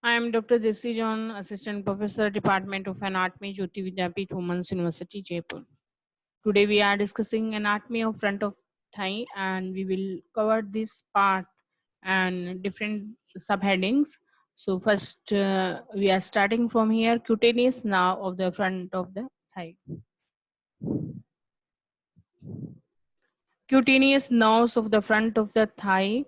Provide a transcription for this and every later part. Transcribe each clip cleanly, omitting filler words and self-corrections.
I am Dr. Jesse John, Assistant Professor, Department of Anatomy, Jyoti Vidyapeeth, Women's University, Jaipur. Today we are discussing anatomy of front of thigh, and we will cover this part and different subheadings. So first, we are starting from here, cutaneous nerve of the front of the thigh. Cutaneous nerves of the front of the thigh.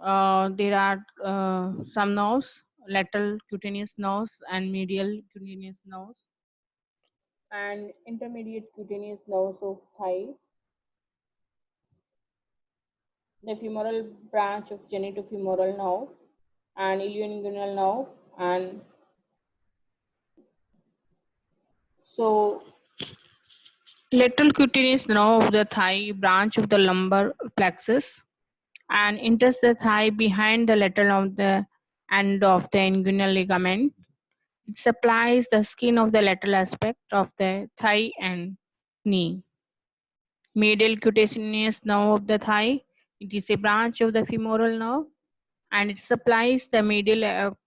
There are some nerves, lateral cutaneous nerves and medial cutaneous nerves, and intermediate cutaneous nerves of thigh, the femoral branch of genitofemoral nerve, and ilioinguinal nerve. And so, lateral cutaneous nerve of the thigh, branch of the lumbar plexus, and enters the thigh behind the lateral of the end of the inguinal ligament. It supplies the skin of the lateral aspect of the thigh and knee. Medial cutaneous nerve of the thigh. It is a branch of the femoral nerve, and it supplies the medial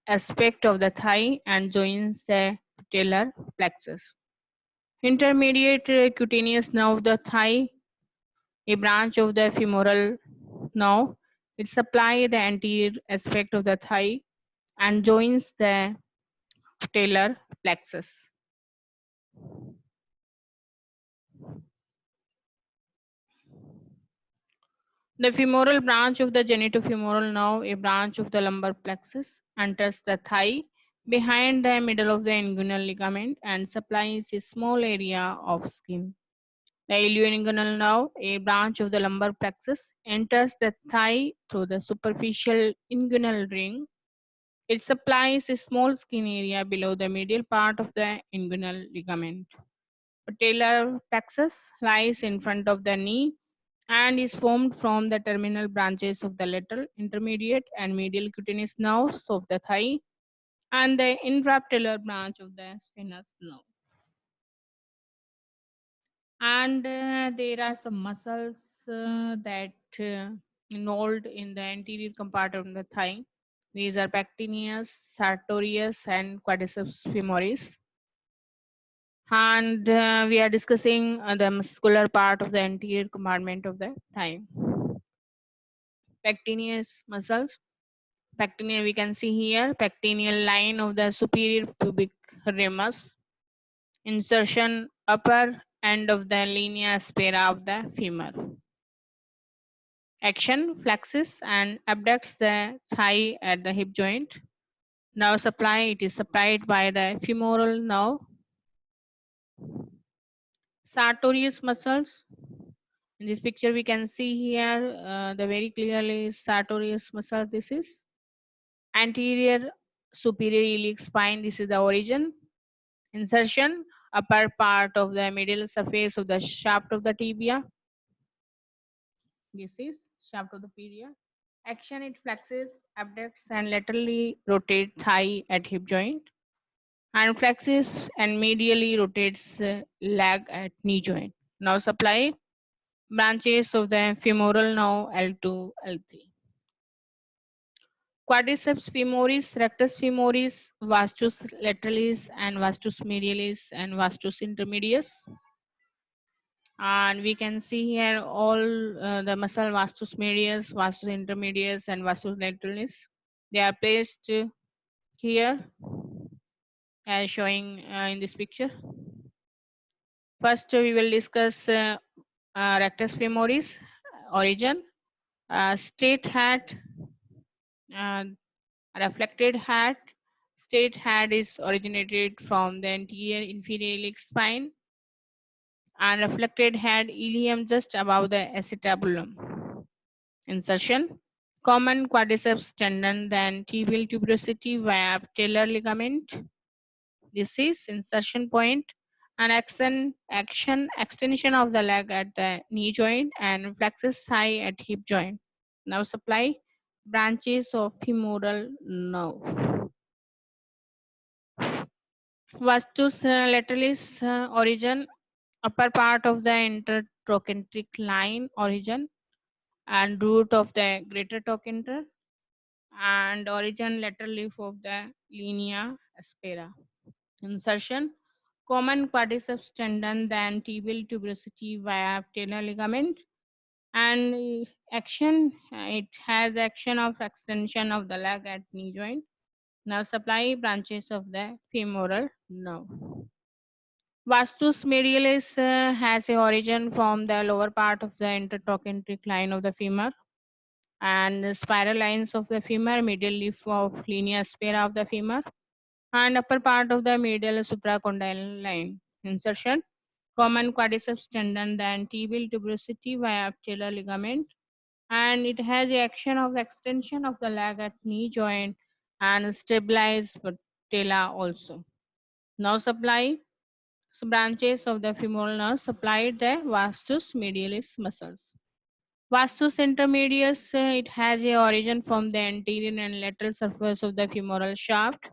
aspect of the thigh and joins the patellar plexus. Intermediate cutaneous nerve of the thigh, a branch of the femoral nerve. It supplies the anterior aspect of the thigh and joins the patellar plexus. The femoral branch of the genitofemoral nerve, a branch of the lumbar plexus, enters the thigh behind the middle of the inguinal ligament and supplies a small area of skin. The ilioinguinal nerve, a branch of the lumbar plexus, enters the thigh through the superficial inguinal ring. It supplies a small skin area below the medial part of the inguinal ligament. Patellar plexus lies in front of the knee and is formed from the terminal branches of the lateral, intermediate, and medial cutaneous nerves of the thigh and the infrapatellar branch of the spinous nerve. And there are some muscles that involved in the anterior compartment of the thigh. These are pectineus, sartorius, and quadriceps femoris. And we are discussing the muscular part of the anterior compartment of the thigh. Pectineus muscles. Pectineal, we can see here, pectineal line of the superior pubic ramus. Insertion upper end of the linea aspera of the femur. Action flexes and abducts the thigh at the hip joint. Nerve supply, it is supplied by the femoral nerve. Sartorius muscles. In this picture, we can see here the very clearly sartorius muscle. This is anterior superior iliac spine. This is the origin. Insertion upper part of the middle surface of the shaft of the tibia. This is shaft of the tibia. Action, it flexes, abducts, and laterally rotates thigh at hip joint, and flexes and medially rotates leg at knee joint. Now supply branches of the femoral nerve L2, L3. Quadriceps femoris, rectus femoris, vastus lateralis, and vastus medialis, and vastus intermedius. And we can see here all the muscle vastus medius, vastus intermedius, and vastus lateralis. They are placed here as showing in this picture. First, we will discuss rectus femoris origin, straight hat, uh, reflected hat. Straight hat is originated from the anterior inferior iliac spine, and reflected hat ilium just above the acetabulum. Insertion, common quadriceps tendon, then tibial tuberosity via patellar ligament. This is insertion point, and action extension of the leg at the knee joint and flexus thigh at hip joint. Now supply branches of femoral nerve. Vastus lateralis origin, upper part of the intertrochanteric line origin and root of the greater trochanter. and origin lateral leaf of the linea aspera. Insertion common quadriceps tendon then tibial tuberosity via patellar ligament and action it has action of extension of the leg at knee joint. Nerve supply branches of the femoral nerve. Vastus medialis has a origin from the lower part of the intertrochanteric line of the femur and the spiral lines of the femur, medial leaf of linea aspera of the femur, and upper part of the medial supracondyle line. Insertion common quadriceps tendon then tibial tuberosity via patellar ligament and it has the action of extension of the leg at knee joint and stabilize patella also. Nerve supply branches of the femoral nerve supplied the vastus medialis muscles. Vastus intermedius, it has a origin from the anterior and lateral surface of the femoral shaft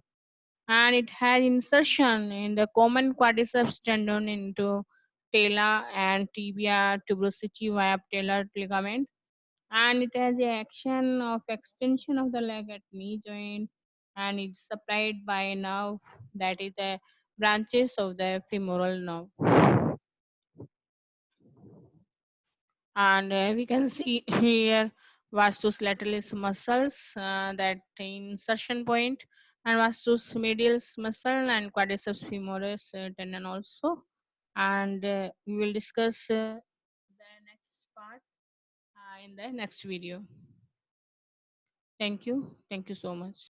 and it has insertion in the common quadriceps tendon into patella and tibia tuberosity via patellar ligament and it has the action of extension of the leg at knee joint and it's supplied by a nerve that is the branches of the femoral nerve. And we can see here vastus lateralis muscles that insertion point and vastus medialis muscle and quadriceps femoris tendon also and we will discuss the next part in the next video. Thank you so much.